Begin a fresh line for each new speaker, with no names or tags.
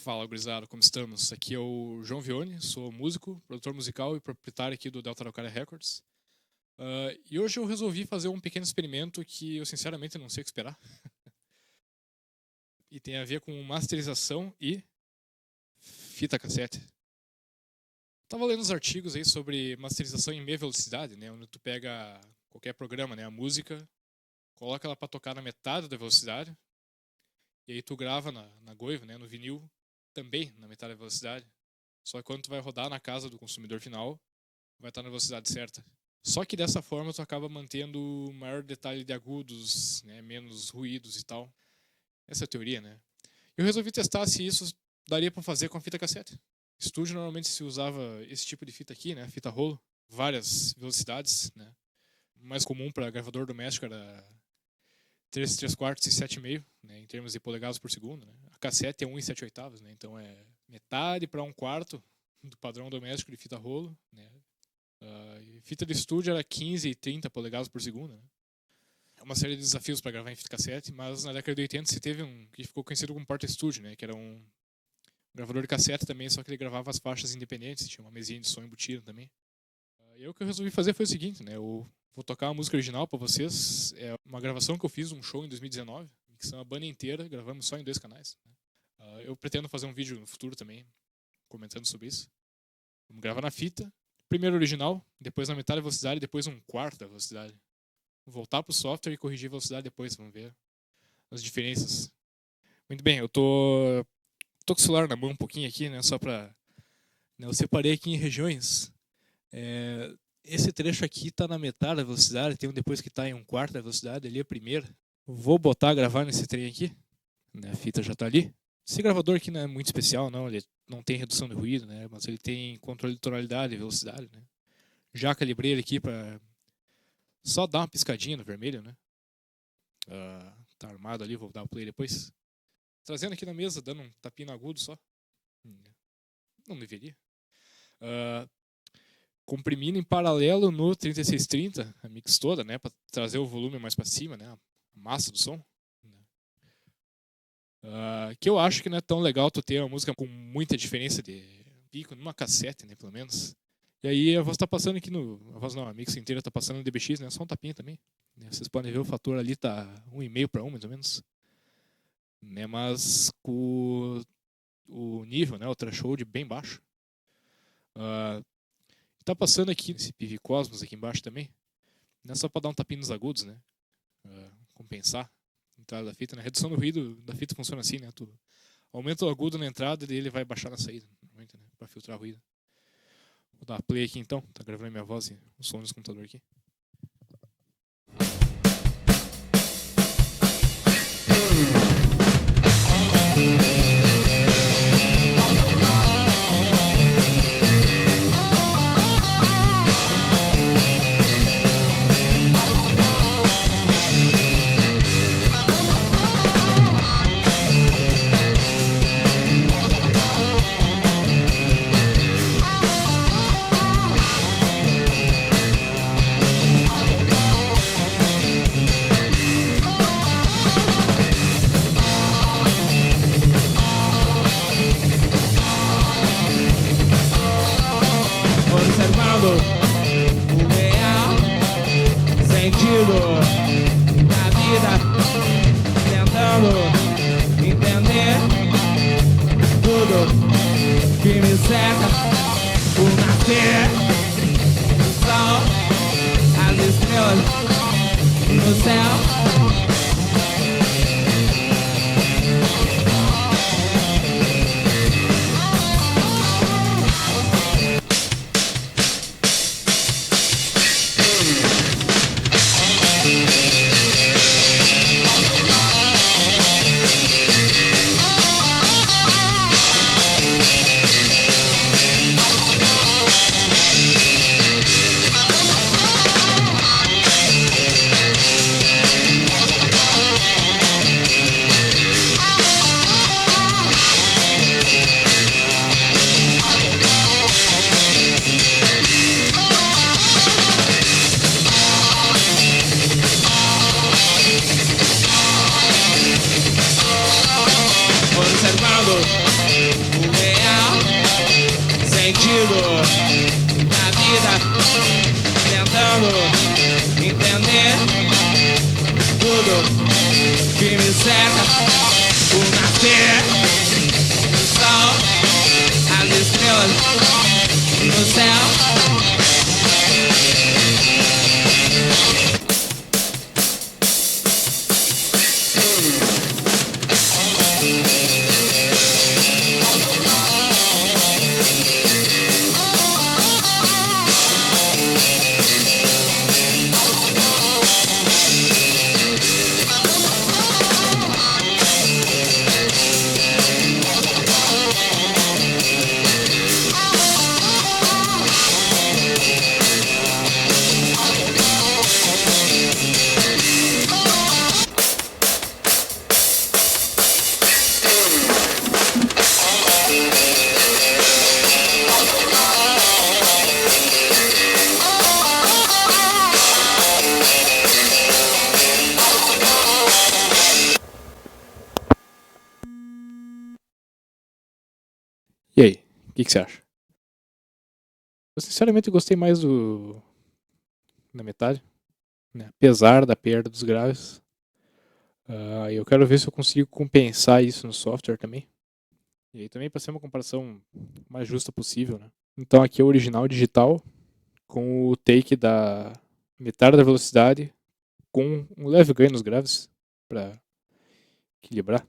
Fala, gurizada, como estamos? Aqui é o João Vione, sou músico, produtor musical e proprietário aqui do Delta Araucária Records. E hoje eu resolvi fazer um pequeno experimento que eu sinceramente não sei o que esperar. E tem a ver com masterização e fita cassete. Tava lendo uns artigos aí sobre masterização em meia velocidade, né, onde tu pega qualquer programa, né, a música, coloca ela para tocar na metade da velocidade, e aí tu grava na Goiva, né, no vinil, também na metade da velocidade. Só que quando tu vai rodar na casa do consumidor final, vai estar na velocidade certa. Só que dessa forma tu acaba mantendo maior detalhe de agudos, né, menos ruídos e tal. Essa é a teoria, né? Eu resolvi testar se isso daria para fazer com a fita cassete. Estúdio normalmente se usava esse tipo de fita aqui, né, fita rolo, várias velocidades, né. O mais comum para gravador doméstico era 3/4 e 7,5, né, em termos de polegadas por segundo, né. A cassete é 1 e 7/8, né, então é metade para 1/4 do padrão doméstico de fita rolo, né. Fita de estúdio era 15 e 30 polegadas por segundo, né. É uma série de desafios para gravar em fita cassete, mas na década de 80 se teve um que ficou conhecido como porta-estúdio, né, que era um gravador de cassete também, só que ele gravava as faixas independentes, tinha uma mesinha de som embutida também. E o que eu resolvi fazer foi o seguinte, né, eu vou tocar a música original para vocês, é uma gravação que eu fiz, um show em 2019, que são a banda inteira, gravamos só em 2 canais. Eu pretendo fazer um vídeo no futuro também, comentando sobre isso. Vamos gravar na fita, primeiro original, depois na metade da velocidade, depois 1/4 da velocidade. Vou voltar pro software e corrigir a velocidade depois, vamos ver as diferenças. Muito bem, eu tô com o celular na mão um pouquinho aqui, né, só pra... Eu separei aqui em regiões. Esse trecho aqui tá na metade da velocidade, tem um depois que tá em 1/4 da velocidade, ali é a primeira. Vou botar, gravar nesse trem aqui, né, a fita já tá ali. Esse gravador aqui não é muito especial, não, ele não tem redução de ruído, né, mas ele tem controle de tonalidade e velocidade, né. Já calibrei ele aqui pra só dar uma piscadinha no vermelho, né. Tá armado ali, vou dar o play depois. Trazendo aqui na mesa, dando um tapinho no agudo só. Não deveria. Comprimindo em paralelo no 3630, a mix toda, né, para trazer o volume mais para cima, né, a massa do som. Que eu acho que não é tão legal tu ter uma música com muita diferença de pico numa cassete, né, pelo menos. E aí a voz tá passando aqui a mix inteira tá passando no DBX, né, só um tapinha também. Vocês podem ver o fator ali tá 1,5 para 1, mais ou menos. Né, mas com o nível, né, o threshold bem baixo. Tá passando aqui esse PV Cosmos aqui embaixo também. Não é só para dar um tapinho nos agudos, né? Compensar a entrada da fita, né? A redução do ruído da fita funciona assim, né? Tu aumenta o agudo na entrada e ele vai baixar na saída, né? Para filtrar o ruído. Vou dar play aqui então. Tá gravando minha voz e o som nesse computador aqui.
O real sentido da vida, tentando entender tudo que me cerca. O nascer do sol, as estrelas no céu. sentido da vida, tentando entender tudo que me cerca. O nascer do sol, as estrelas no céu.
E aí, o que você acha? Eu sinceramente gostei mais da metade, né? Apesar da perda dos graves. Eu quero ver se eu consigo compensar isso no software também. E aí também para ser uma comparação mais justa possível, né? Então aqui é o original digital com o take da metade da velocidade com um leve ganho nos graves para equilibrar.